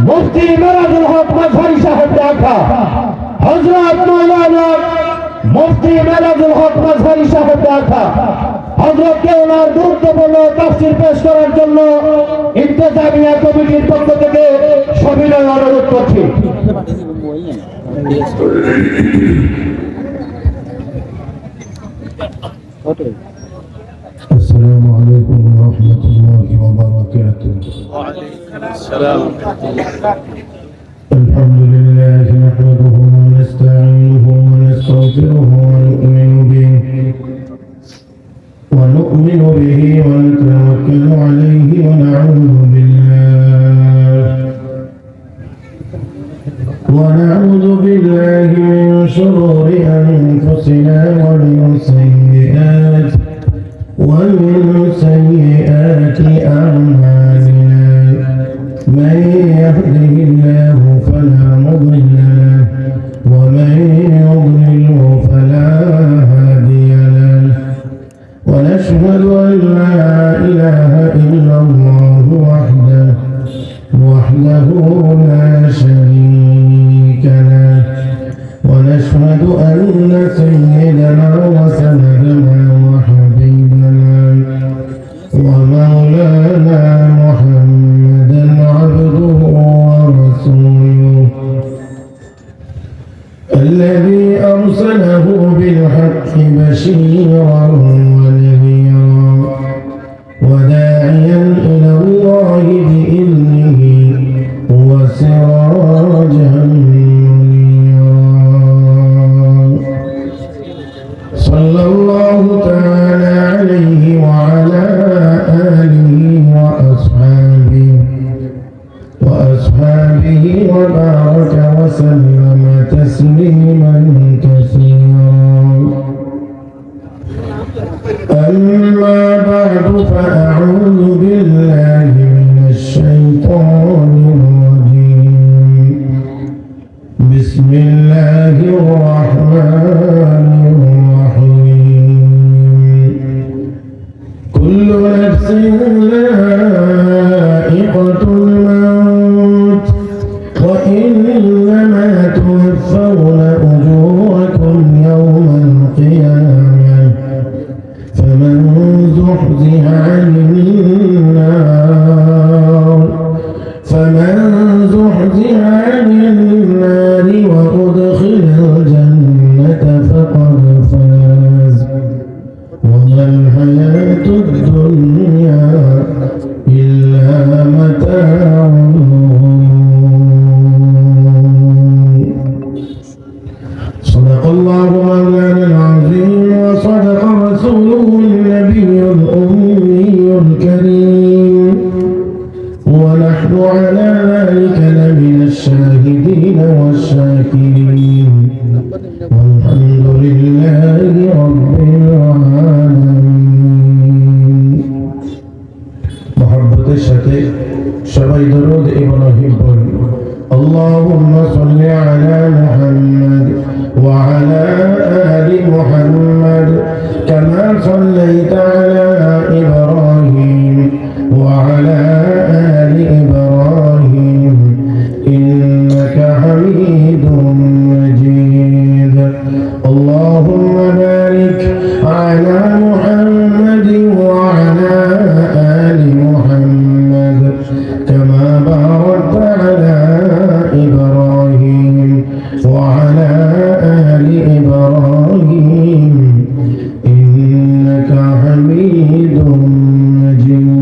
মুফতি মেরাজুল হক মাঝারি সাহেব ঢাকা, হযরত মাওলানা মুফতি মেরাজুল হক মাঝারি সাহেব ঢাকা হযরতকে ওনার গুরুত্বপূর্ণ তাফসীর পেশ করার জন্য ইন্তেজামিয়া কমিটির পক্ষ থেকে সবিনয় অনুরোধ করছি। السلام عليكم ورحمة الله وبركاته. وعليكم السلام ورحمة الله. الحمد لله نحمده ونستعينه ونستغفره ونؤمن به ونتوكل عليه ونعوذ بالله من شرور أنفسنا ومن سيئات أعمالنا. من يهده الله فلا مضل له ومن يضلله فلا هادي له. ونشهد أن لا إله إلا الله وحده لا شريك له. ونشهد أن سيدنا وسندنا وحبيبنا ومولانا محمدا عبده ورسوله الذي أرسله بالحق بشيرا ونذيرا وداعيا إلى الله بإذنه وسراجا منيرا. صلى الله تعالى عليه وعلى آله وأصحابه وبارك وسلم تسليما كثيرا. أما بعد فأعوذ بالله من الشيطان الرجيم. بسم الله الرحمن الرحيم. كل نفس ذائقة الموت وإنما توفون أجوركم يوم القيامة. فمن زحزح عن النار وأدخل الجنة فقد فاز. وما الحياة الدنيا إلا متاع. صدق الله مولانا العظيم وصدق رسوله النبي الأمي الكريم. ونحن على ذلك لمن الشاهدين والشاكرين. والحمد لله رب العالمين. محبة الشتاء সবাই দরুদ ইব্রাহিম পড়ি। اللهم صل على محمد وعلى آل محمد كما صليت على إبراهيم وعلى آل إبراهيم إنك حميد مجيد. اللهم بارك على محمد وعلى آل محمد كما باركت على إبراهيم وعلى آل إبراهيم إنك حميد مجيد.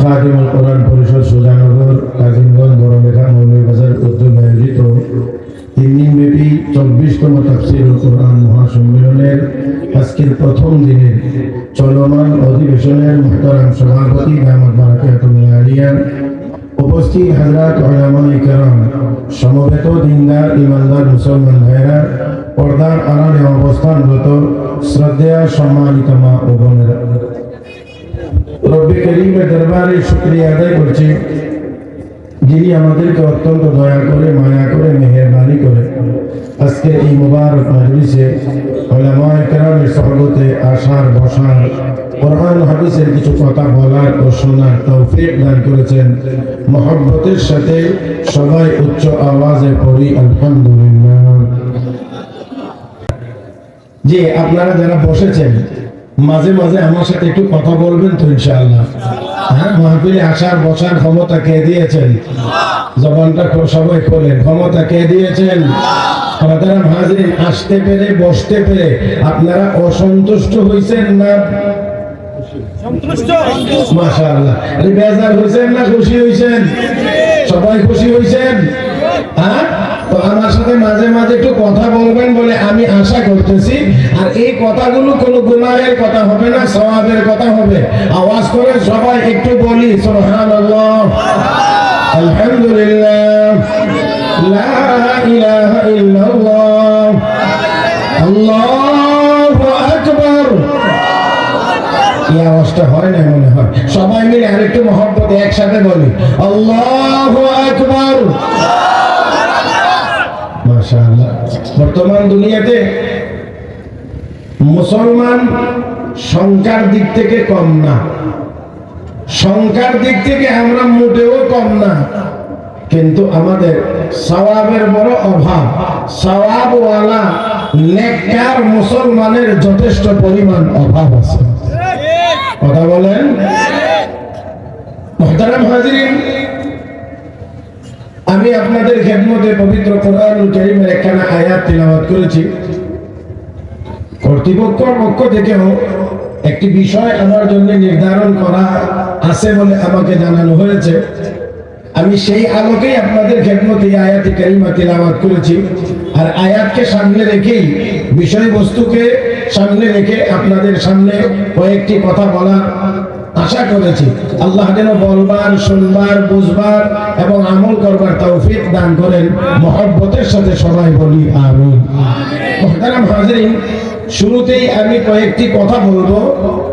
খাদিম কোরআন পরিষদ সুজানগর কাজিমগঞ্জ বড়লেখা মৌলভীবাজার উদ্যোগে আয়োজিত 3 দিনব্যাপী 24তম তাফসীরুল কোরআন মহাসম্মেলনের আজকের প্রথম দিনের চলমান অধিবেশনের মুহতারাম সভাপতি দামাত বারাকাতুল্লাহ আলিয়া, উপস্থিত হযরত উলামায়ে কেরাম, সমবেত দিনদার ইমানদার মুসলমান ভাইরা, পর্দার আড়ালে অবস্থানরত শ্রদ্ধেয় সম্মানিত মা ও বোনেরা, রব্বে করিমের দরবারে শুকরিয়া আদায় করছি যিনি আমাদেরকে অত্যন্ত দয়া করে মায়া করে মেহেরবানি করে আজকের এই মুবারক মজলিসে উলামায়ে কেরামের সহবতে আসার বসার কোরআন হাদিসের কিছু কথা বলার ও শোনার তৌফিক দান করেছেন। মহব্বতের সাথে সবাই উচ্চ আওয়াজে পড়ি আলহামদুলিল্লাহ। যে আপনারা যারা বসেছেন মাঝে মাঝে আমার সাথে একটু কথা বলবেন তো ইনশাআল্লাহ। হ্যাঁ, মাহফিলে আসার বসার ক্ষমতা কে দিয়েছেন? জবানটা সবাই খোলেন, ক্ষমতা কে দিয়েছেন? মুহতারাম হাজিরিন, আসতে পেরে বসতে পেরে আপনারা অসন্তুষ্ট হয়েছেন না মাশাআল্লাহ? আরে বেজার হয়েছেন না খুশি হয়েছেন? সবাই খুশি হয়েছেন? হ্যাঁ, তো আমার সাথে মাঝে মাঝে একটু কথা বলবেন বলে আমি আশা করতেছি। আর এই কথাগুলো কোনো গুনাহের কথা হবে না, সওয়াবের কথা হবে। আওয়াজ করে সবাই একটু বলি সুবহানাল্লাহ, আলহামদুলিল্লাহ, লা ইলাহা ইল্লাল্লাহ, আল্লাহু আকবার। এই আওয়াজটা হয় না মনে হয়। সবাই মিলে আরেকটু মহব্বতে একসাথে বলি আল্লাহু আকবার। মাশাআল্লাহ। বর্তমান দুনিয়াতে মুসলমান সংখ্যার দিক থেকে কম না, সংখ্যার দিক থেকে আমরা মোটেও কম না, কিন্তু আমাদের সওয়াবের বড় অভাব। সওয়াবওয়ালা নেককার মুসলমানের যথেষ্ট পরিমাণ অভাব আছে। কথা বলেন। মুহতারাম হাজিরিন, আমি আপনাদের খেদমতে পবিত্র কোরআনুল কারীমের একখানা আয়াত তিলাওয়াত করেছি। কর্তৃপক্ষের পক্ষ থেকেও একটি বিষয় আমার জন্য নির্ধারণ করা আছে বলে আমাকে জানানো হয়েছে। আমি সেই আলোকেই আপনাদের খেদমতে আয়াতে কারিমা তিলাওয়াত করেছি। আর আয়াতকে সামনে রেখেই, বিষয়বস্তুকে সামনে রেখে আপনাদের সামনে কয়েকটি কথা বলার আশা করেছি। আল্লাহ যেন বলবার, শুনবার, বুঝবার এবং আমল করবার তৌফিক দান করেন। মহব্বতের সাথে সবাই বলি আমিন। মুহতারাম হাজিরিন, শুরুতেই আমি কয়েকটি কথা বলবো।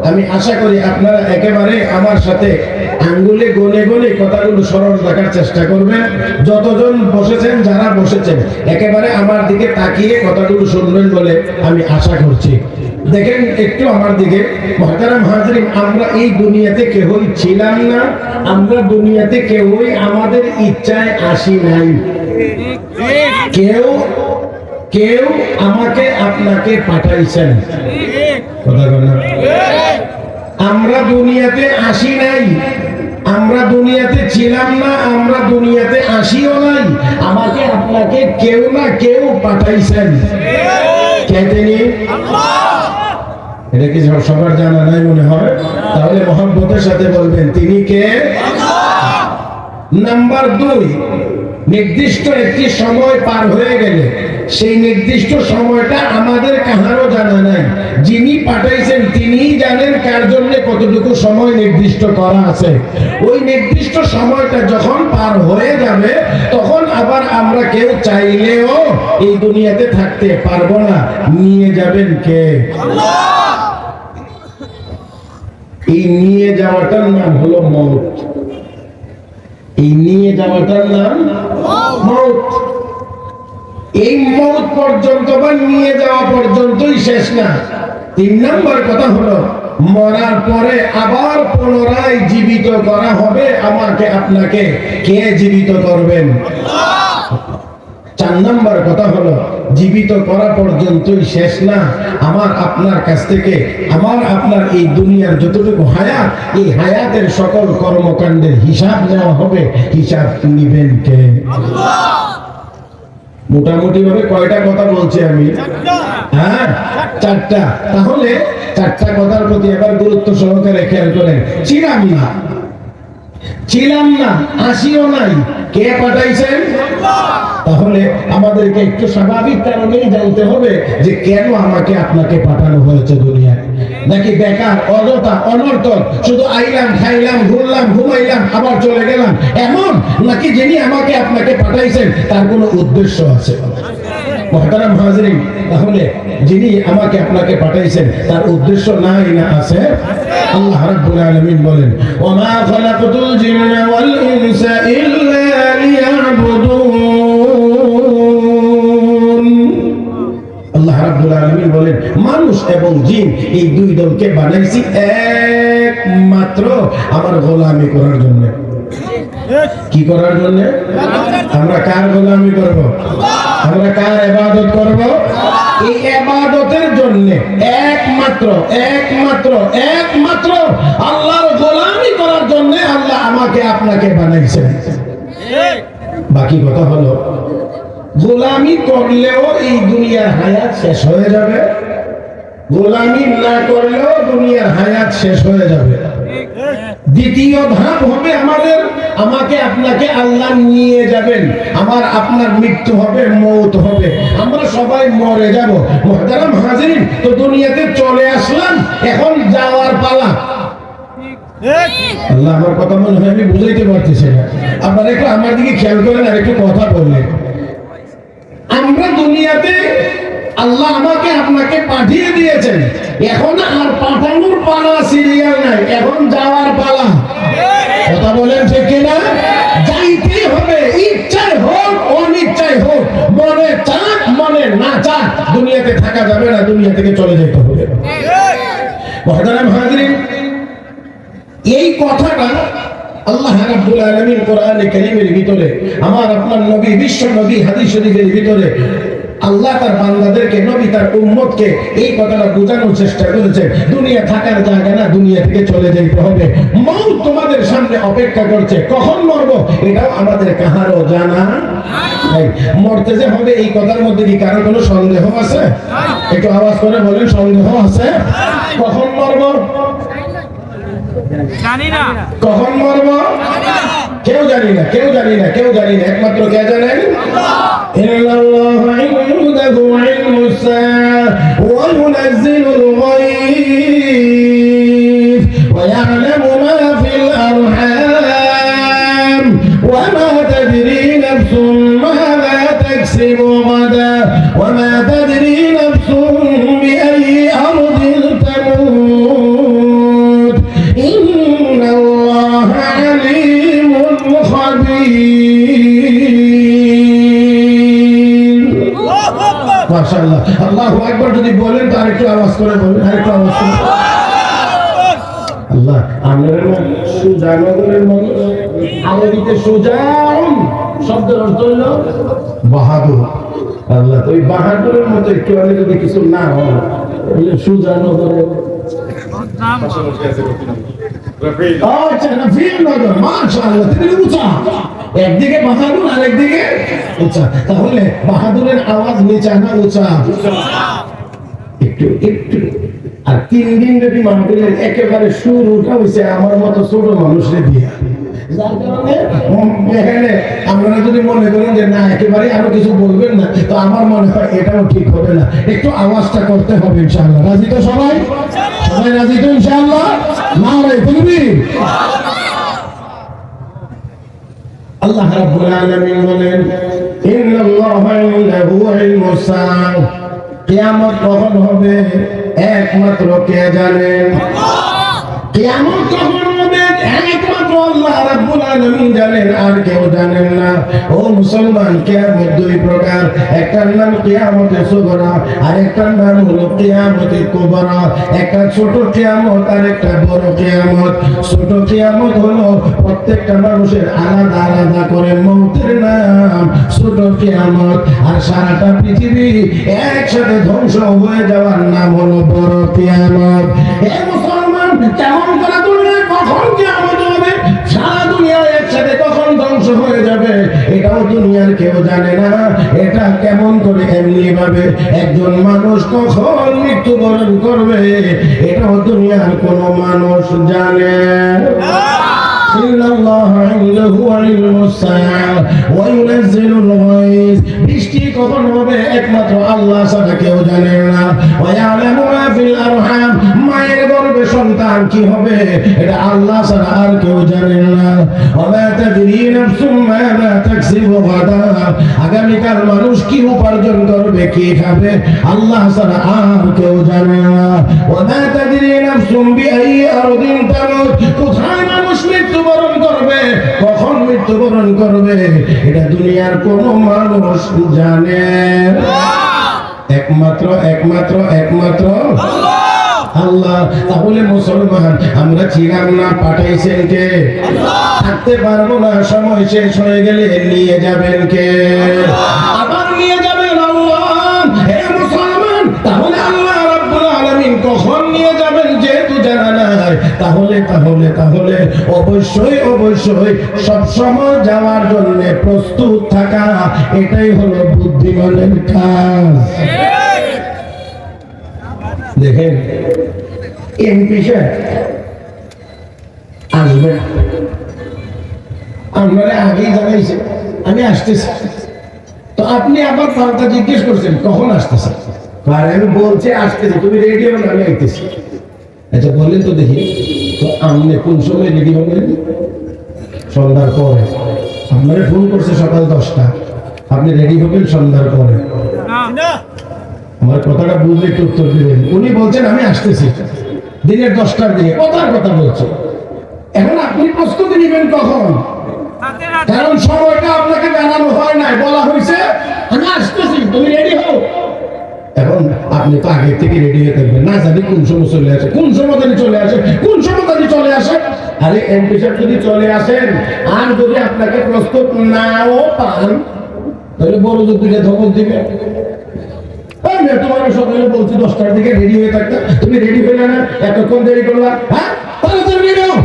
আমি আশা করি আপনারা একেবারে আমার সাথে আঙ্গুলে গনে গনে কথাগুলো স্মরণ রাখার চেষ্টা করবেন। যতজন বসেছেন, যারা বসেছেন, একেবারে আমার দিকে তাকিয়ে কথাগুলো শুনবেন বলে আমি আশা করছি। দেখেন একটু আমার দিকে। মুহতারাম হাজিরিন, আমরা এই দুনিয়াতে কেউই ছিলাম না, আমরা দুনিয়াতে কেউই আমাদের ইচ্ছায় আসি নাই। কেউ কেউ আমাকে আপনাকে পাঠাইছেন। কথা বলেন। আমরা দুনিয়াতে আসি নাই, আমরা দুনিয়াতে ছিলাম না, আমরা দুনিয়াতে আসিও নাই। আমাকে আপনাকে কেউ না কেউ পাঠাইছেন। কে তিনি? এটা কি সবার জানা নাই মনে হয়? তাহলে মহব্বতের সাথে বলবেন তিনি কে? নাম্বার 2, নির্দিষ্ট একটি সময় পার হয়ে গেলে সেই নির্দিষ্ট সময়টা আমাদের কাহারও জানা নাই। যিনি পাঠাইছেন তিনিই জানেন কার জন্য কতটুকু সময় নির্দিষ্ট করা আছে। ওই নির্দিষ্ট সময়টা যখন পার হয়ে যাবে, তখন আবার আমরা কেউ চাইলেও এই দুনিয়াতে থাকতে পারবো না। নিয়ে যাবেন কে? এই নিয়ে যাওয়াটার নাম হলো মওত। এই নিয়ে যাওয়াটার নাম মওত। এই মওত পর্যন্ত বা নিয়ে যাওয়া পর্যন্তই শেষ না। 3 নম্বর কথা হলো, মরার পরে আবার পুনরায় জীবিত করা হবে আমাকে আপনাকে। কে জীবিত করবেন? 4 নম্বর কথা হলো, জীবিত করা পর্যন্তই শেষ না। আমার আপনার কাছ থেকে, আমার আপনার এই দুনিয়ার যতটুকু হায়াত, এই হায়াতের সকল কর্মকাণ্ডের হিসাব নেওয়া হবে। হিসাব নিবেন কে? মোটামুটি ভাবে কয়টা কথা বলছি আমি? হ্যাঁ, 4টা। তাহলে 4টা কথার প্রতি এবার গুরুত্ব সহকারে খেয়াল করেন। ছিলাম না, ছিলাম না, আসিও নাই। কে পাঠাইছেন? তাহলে আমাদেরকে একটু স্বাভাবিক কারণেই জানতে হবে যে কেন আমাকে আপনাকে পাঠানো হয়েছে দুনিয়ায়। নাকি বেকার, অযথা, অনর্থক, শুধু আইলাম, খাইলাম, ঘুরলাম, ঘুমাইলাম, আবার চলে গেলাম, এমন? নাকি যিনি আমাকে আপনাকে পাঠাইছেন তার কোনো উদ্দেশ্য আছে? মুহতারাম হাজিরিন, তাহলে যিনি আমাকে আপনাকে পাঠাইছেন তার উদ্দেশ্য নাই না আছে? আল্লাহ রাব্বুল আলামিন বলেন, ওয়া মা খালাকতুল জিন্না ওয়াল ইনসা ইল্লা লিয়াবুদুন। এবং জিন এই দুই দলকে বানাইছি একমাত্র আমার গোলামি করার জন্য। কি করার জন্য? আমরা কার গোলামি করব? আমরা কার ইবাদত করব? এই ইবাদতের জন্য একমাত্র একমাত্র একমাত্র আল্লাহর গোলামি করার জন্য আল্লাহ আমাকে আপনাকে বানাইছেন। বাকি কথা হলো, গোলামি করলেও এই দুনিয়ার হায়াত শেষ হয়ে যাবে, গোলামি না করলেও দুনিয়ার হায়াত শেষ হয়ে যাবে। দ্বিতীয় ধাপ হবে আমাকে আপনাকে আল্লাহ নিয়ে যাবেন, আমার আপনার মৃত্যু হবে, মৌত হবে, আমরা সবাই মরে যাব। মুহতারাম হাজিরিন, তো দুনিয়াতে চলে আসলাম, এখন যাওয়ার পালা। আল্লাহ আমার কথা মনে হয় আমি বুঝাইতে পারতেছি না, আপনারা একটু আমার দিকে খেয়াল করেন আর একটু কথা বললেন। আমরা দুনিয়াতে আল্লাহ আমাকে আপনাকে পাঠিয়ে দিয়েছেন, এখন আর পাঠানোর পালা সিরিয়াল নাই, এখন যাওয়ার পালা। কথা বলেন ঠিক কিনা? যাইতেই হবে, ইচ্ছায় হোক অনিচ্ছায় হোক, মনে চাক মনে না চাক, দুনিয়াতে থাকা যাবে না, দুনিয়া থেকে চলে যেতে হবে। মুহতারাম হাজিরিন, এই কথাটা আল্লাহ রাব্বুল আলামিন কোরআনে কারীমের ভিতরে, আমার আপনার নবী বিশ্ব নবী হাদিস শরীফের ভিতরে আল্লাহ তার বান্দাদেরকে, নবী তার উম্মতকে এই কথাটা বোঝানোর চেষ্টা করেছে, দুনিয়া থাকার জায়গা না, দুনিয়া থেকে চলে যেতে হবে। মৌত তোমাদের সামনে অপেক্ষা করছে, কখন মরবো এটাও আমাদের কাহারও জানা নাই। মরতে যে হবে এই কথার মধ্যে কি কারো কোনো সন্দেহ আছে? একটু আওয়াজ করে বলেন, সন্দেহ আছে? কখন মরবো জানি না, কখন মরবো কেউ জানি না, কেউ জানি না, কেউ জানি না, একমাত্র কে জানেন? ইন্নাল্লাহা ইনদাহু ইলমুস সাআ ওয়া ইউনাজ্জিলুল গায়ব ওয়া ইয়া'লামু মা ফিল আরহাম ওয়া মা তাদরি নাফসুম মাযা তাকসিবু গাদা ওয়া মা তাদরি নাফসুম বিআইয়ি আরদিন তামুত ইন্নাল্লাহা আলীমুন খাবীর। মাশাআল্লাহ, আল্লাহু আকবার যদি বলেন তো আরেকটু আওয়াজ করে বলেন, আরেকটু আওয়াজ করে। আল্লাহ, আমরা সুজানগরের মানুষ, আরবিতে সুজান শব্দের অর্থ হলো বাহাদুর। আল্লাহ, তো ওই বাহাদুরের মতো একটু আগে যদি কিছু না হয়, সুজানগরের একদিকে বাহাদুর আর একদিকে উঁচা, তাহলে বাহাদুরের আওয়াজ নিচা না উঁচা? একটু একটু। আর 3 দিন যদি মাহফিলের একেবারে সুর উঠা হয়েছে আমার মতো ছোট মানুষের দিয়া, যার কারণে এখানে আপনারা যদি মনে করেন যে না একেবারে আরো কিছু বলবেন না, তো আমার মনে হয় এটাও ঠিক হবে না, একটু আওয়াজটা করতে হবে ইনশাআল্লাহ। রাজি তো সবাই? সবাই রাজি তো ইনশাআল্লাহ? নারে তাকবীর। আল্লাহ রাব্বুল আলামিন বলেন, ইন্নাল্লাহা ইনদাহু ইলমুস সাআ, কিয়ামত কখন হবে একমাত্র কে জানেন? কিয়ামত কখন হবে একমাত্র আল্লাহ রাব্বুল আলামিন জানেন, আর কেউ জানেন না। ও মুসলমান, কিয়ামত দুই প্রকার, একটার নাম কিয়ামতে সুগরা আর একটার নাম হলো কিয়ামতে কুবরা। একটা ছোট কিয়ামত আর একটা বড় কিয়ামত। ছোট কিয়ামত হলো প্রত্যেকটা মানুষের আলাদা আলাদা করে মৌতের নাম ছোট কিয়ামত, আর সারাটা পৃথিবী একসাথে ধ্বংস হয়ে যাওয়ার নাম হলো বড় কিয়ামত। হে মুসলমান, কেমন করে দুনিয়া কখন কিয়ামত হবে, সারা দুনিয়া একসাথে কখন ধ্বংস হয়ে যাবে, এটাও দুনিয়ার কেউ জানে না। এটা কেমন করে এমনি ভাবে একজন মানুষ কখন মৃত্যুবরণ করবে, এটাও দুনিয়ার কোন মানুষ জানে না। বৃষ্টি কখন হবে একমাত্র আল্লাহ ছাড়া কেউ জানেন না। মায়ের গর্ভে সন্তান কি হবে এটা আল্লাহ ছাড়া আর কেউ জানেন না। আগামীকাল মানুষ কি উপার্জন করবে, কি খাবে, আল্লাহ ছাড়া আর কেউ জানে না। কোথায় মানুষ মৃত্যুবরণ করবে, কখন মৃত্যুবরণ করবে, এটা দুনিয়ার কোন মানুষ জানে না। একমাত্র একমাত্র একমাত্র আল্লাহ। তাহলে মুসলমান আমরা ছিলাম না, পাঠাইছেন কে? থাকতে পারবো না, সময় শেষ হয়ে গেলে নিয়ে যাবেন কে? আবার নিয়ে যাবেন আল্লাহ। হে মুসলমান, তাহলে আল্লাহ রাব্বুল আলামিন কখন নিয়ে যাবেন যেহেতু জানা নাই, তাহলে তাহলে তাহলে অবশ্যই অবশ্যই সব সময় যাওয়ার জন্য প্রস্তুত থাকা, এটাই হলো বুদ্ধিমানের কাজ। দেখেন এমপি সাহেব আসবে, আমরা আগেই জানাইছে আমি আসতেছি, তো আপনি আবার পাল্টা জিজ্ঞেস করছেন কখন আসতেছে। আর আমি বলছি আসতেছি, তুমি রেডি হন, আমি আইতেছি। আচ্ছা বলেন তো দেখি, তো আপনি কোন সময় রেডি হবেন? সন্ধ্যার পরে। আপনারা ফোন করছে সকাল 10টা, আপনি রেডি হবেন সন্ধ্যার পরে। আমার কথাটা বুঝলে একটু উত্তর দিবেন। উনি বলছেন আমি আসতেছি দিনের 10টার দিকে, কথার কথা বলছে। এখন আপনি প্রস্তুতি নেবেন কখন? কারণ সময়টা আপনাকে জানানো হয় নাই, বলা হয়েছে আমি আসতেছি, তুমি রেডি হও। এখন আপনি তো আগে থেকে রেডি হয়ে থাকবেন, না জানি কোন সময় চলে আসে, কোন সময় জানি চলে আসে, কোন সময় জানি চলে আসে। আরে এমপি সাহেব যদি চলে আসেন আর যদি আপনাকে প্রস্তুত নাও পান, তাহলে বড় যুদ্ধে ধমক দিবে। তোমার সকালে বলছি 10টার দিকে রেডি হয়ে থাকতে, তুমি রেডি হয়ে না, এতক্ষণ দেরি করলা, হ্যাঁ তাহলে তুমি রেডি হও।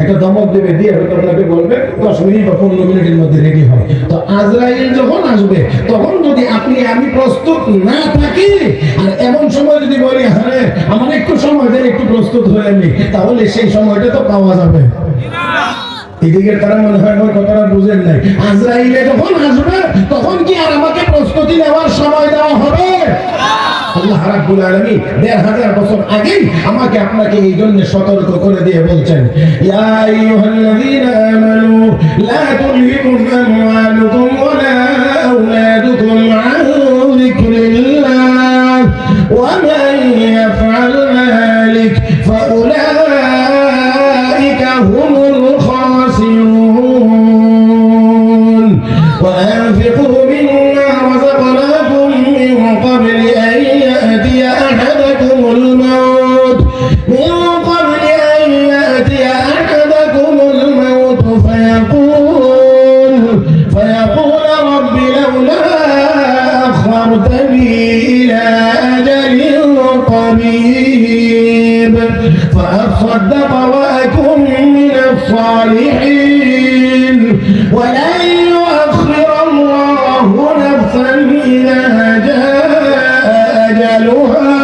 একটা দমক দেবে, দিয়ে হয়তো আপনাকে বলবে 10 মিনিট বা 15 মিনিটের মধ্যে রেডি হয়। তো আজরাইল যখন আসবে তখন যদি আমি প্রস্তুত না থাকি, আর এমন সময় যদি বলি হ্যাঁ আমার একটু সময় দেন, একটু প্রস্তুত হয়ে নি, তাহলে সেই সময়টা তো পাওয়া যাবে। এদিকের তারা মনে হয় আমার কথাটা বুঝেন নাই। আজরাইলে যখন আসবে তখন কি আর আমাকে প্রস্তুতি নেওয়ার সময় দেওয়া হবে? আল্লাহ রাব্বুল আলামিন ১৫০০ বছর আগেই আমাকে আপনাকে এই জন্য সতর্ক করে দিয়ে বলছেন, ইয়া আইয়ুহাল্লাযীনা আমানু লা তুলহিকুম আমওয়ালুকুম ওয়ালা আওলাদুকুম আন যিকরিল্লাহ ওয়া মান ইয়াফআল যালিক ফাউলাইকা হুমুল খাসিরুন ওয়া আনফিকু মিম্মা রাযাকনাকুম মিন ক্বাবলি আন يأتي أحدكم الموت فيقول رب لولا أخرتني إلى أجل قريب فأصدق وأكن من الصالحين ولن يؤخر الله نفسا إذا جاء أجلها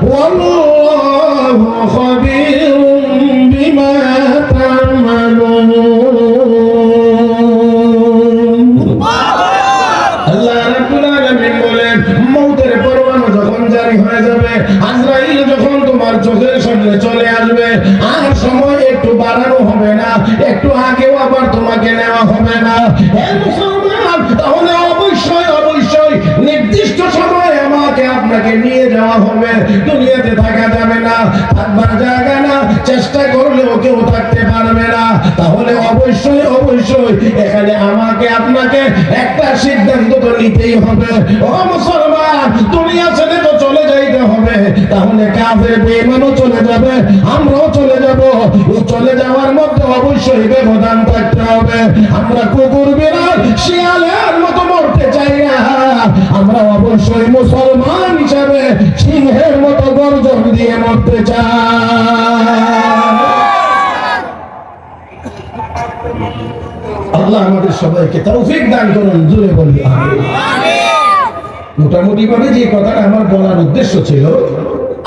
والله خبير بما تعملون। আল্লাহ রাব্বুল আলামিন বলেন, মওতের পরোয়ানা যখন জারি হয়ে যাবে, আজরাইল যখন তোমার চোখের সামনে চলে আসবে, আর সময় একটু বাড়ানো হবে না, একটু আগেও আবার তোমাকে নেওয়া হবে না। হে মুসলমান, তাহলে অবশ্যই অবশ্যই নির্দিষ্ট সময়ে আমাকে আপনাকে নিয়ে যাওয়া হবে। দুনিয়াতে থাকা যাবে না, থাকবার জায়গা না, চেষ্টা করলেও কেউ থাকতে পারবে না। তাহলে অবশ্যই অবশ্যই এখানে আমাকে আপনাকে একটা সিদ্ধান্ত তো নিতেই হবে। ও মুসলমান, দুনিয়া ছেড়ে তো চলে যাইতে হবে, তাহলে কাফের বেঈমানও চলে যাবে, আমরাও চলে যাব। এই চলে যাওয়ার মধ্যে অবশ্যই ব্যবধান থাকতে হবে। আমরা কুকুর বিড়াল শিয়ালের মতো মরতে চাই না, আমরা অবশ্যই মুসলমান হিসাবে সিংহের মতো গর্জন দিয়ে মরতে চাই। আল্লাহ আমাদের সবাইকে তৌফিক দান করুন, জোরে বলি আমিন। মোটামুটি ভাবে যে কথাটা আমার বলার উদ্দেশ্য ছিল,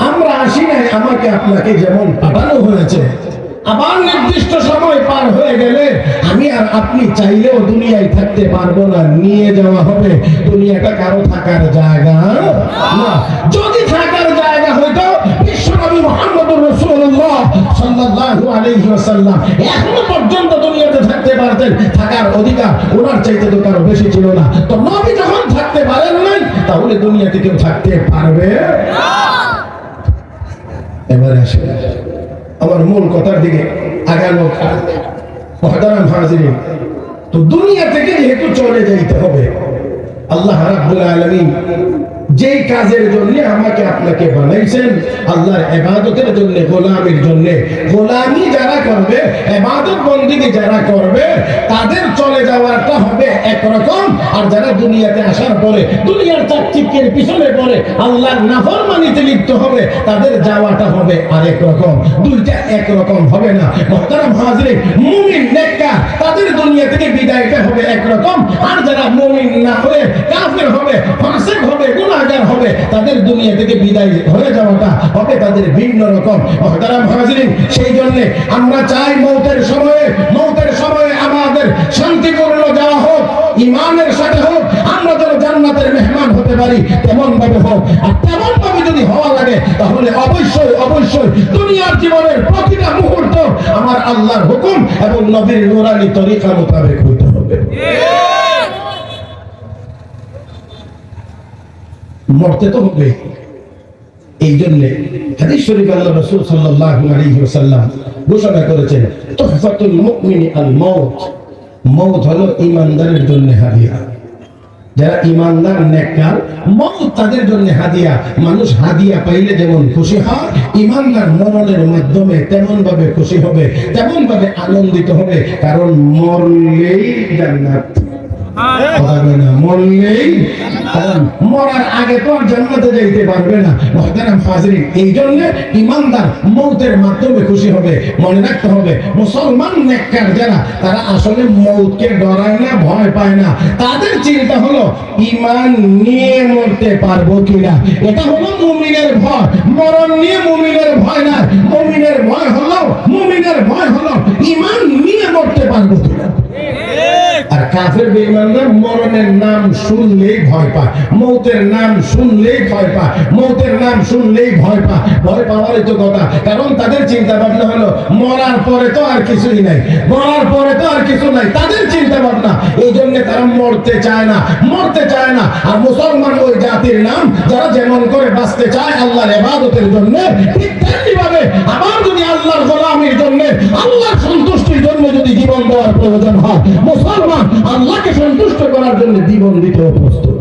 আমরা আসি নাই আমাকে আপনাকে যেমন পাঠানো হয়েছে, আবার নির্দিষ্ট সময় পার হয়ে গেলে আমি আর আপনি চাইলেও দুনিয়ায় থাকতে পারবো না, নিয়ে যাওয়া হবে। দুনিয়াটা কারো থাকার জায়গা না। যদি থাকার জায়গা হইতো বিশ্বনবী মুহাম্মদুর রাসূলুল্লাহ সাল্লাল্লাহু আলাইহি ওয়াসাল্লাম এখনো পর্যন্ত দুনিয়াতে থাকতে পারতেন, থাকার অধিকার ওনার চাইতে তো কারো বেশি ছিল না। তো নবী যখন থাকতে পারেন নাই, তাহলে দুনিয়াতে কেউ থাকতে পারবে না। এবারে আসে আমার মূল কথার দিকে আগানো। মুহতারাম হাজিরিন, তো দুনিয়া থেকে যেহেতু চলে যাইতে হবে, আল্লাহ রাব্বুল আলামিন যেই কাজের জন্য আমাকে আপনাকে বানাইছেন, আল্লাহর ইবাদতের জন্য, গোলামির জন্য। গোলামি যারা করবে, ইবাদত বন্দেগী যারা করবে, তাদের চলে যাওয়াটা হবে একরকম, আর যারা দুনিয়াতে আসার পরে দুনিয়ার চাকচিক্যের পিছনে পড়ে আল্লাহর নাফরমানিতে লিপ্ত হবে, তাদের যাওয়াটা হবে আরেক রকম। দুইটা একরকম হবে না। মুহতারাম হাজিরিন, মুমিন নেককার তাদের দুনিয়া থেকে বিদায়টা হবে একরকম, আর যারা মুমিন না হয়ে কাফের হবে, ফাসিক হবে, গুনাহগার হবে, তাদের দুনিয়া থেকে বিদায় হয়ে যাওয়াটা হবে তাদের ভিন্ন রকম। মুহতারাম হাজিরিন, সেই জন্য আমরা চাই মওতের সময়ে আমাদের শান্তিপূর্ণ যাওয়া হোক, ঈমানের সাথে হোক, আমরা যেন জান্নাতের মেহমান হতে পারি তেমন ভাবে হোক। আর তেমন ভাবে যদি হওয়া লাগে তাহলে অবশ্যই দুনিয়ার জীবনের প্রতিটা মুহূর্ত আমার আল্লাহর হুকুম এবং নবীর নূরানী তরিকা মোতাবেক হইতে হবে। মরতে তো হবে। এই জন্য হাদিস শরীফে আল্লাহ রাসূল সাল্লাল্লাহু আলাইহি ওয়াসাল্লাম ঘোষণা করেছেন, তুহফাতুল মুমিনি আল মাউত। মওত হলো ঈমানদারের জন্য হাদিয়া। যারা ঈমানদার নেককার, মওত তাদের জন্য হাদিয়া। মানুষ হাদিয়া পাইলে যেমন খুশি হয়, ঈমানদার মরণের মাধ্যমে তেমন ভাবে খুশি হবে, তেমন ভাবে আনন্দিত হবে, কারণ মরলেই জান্নাত। মরলেই, কারণ মরার আগে তো আর জান্নাতে যাইতে পারবে না। মুহতারাম হাজিরিন, এই জন্য ঈমানদার মওতের মাধ্যমে খুশি হবে। মনে রাখতে হবে, মুসলমান নেককার যারা, তারা আসলে মওতকে ডরায় না, ভয় পায় না। তাদের চিন্তা হলো ঈমান নিয়ে মরতে পারবো কিনা, এটা হলো মুমিনের ভয়। মরণ নিয়ে মুমিনের ভয় না, মুমিনের ভয় হলো ঈমান নিয়ে মরতে পারবো কিনা। আর কাফের বেঈমানরা মরণের নাম শুনলেই ভয় পায়, মওতের নাম শুনলেই ভয় পায়, মওতের নাম শুনলেই ভয় পায়। ভয় পাওয়ারই তো কথা, কারণ তাদের চিন্তা ভাবনা হলো মরার পরে তো আর কিছুই নাই, মরার পরে তো আর কিছু নাই, তাদের চিন্তা ভাবনা। এই জন্য তারা মরতে চায় না। আর মুসলমান ওই জাতির নাম যারা যেমন করে বাঁচতে চায় আল্লাহর ইবাদতের জন্য, ঠিক তেমনি ভাবে আবার যদি আল্লাহর গোলামির জন্য, আল্লাহর সন্তুষ্টির জন্য যদি জীবন দেওয়ার প্রয়োজন হয়, মুসলমান আল্লাহকে সন্তুষ্ট করার জন্য জীবন দিতে প্রস্তুত।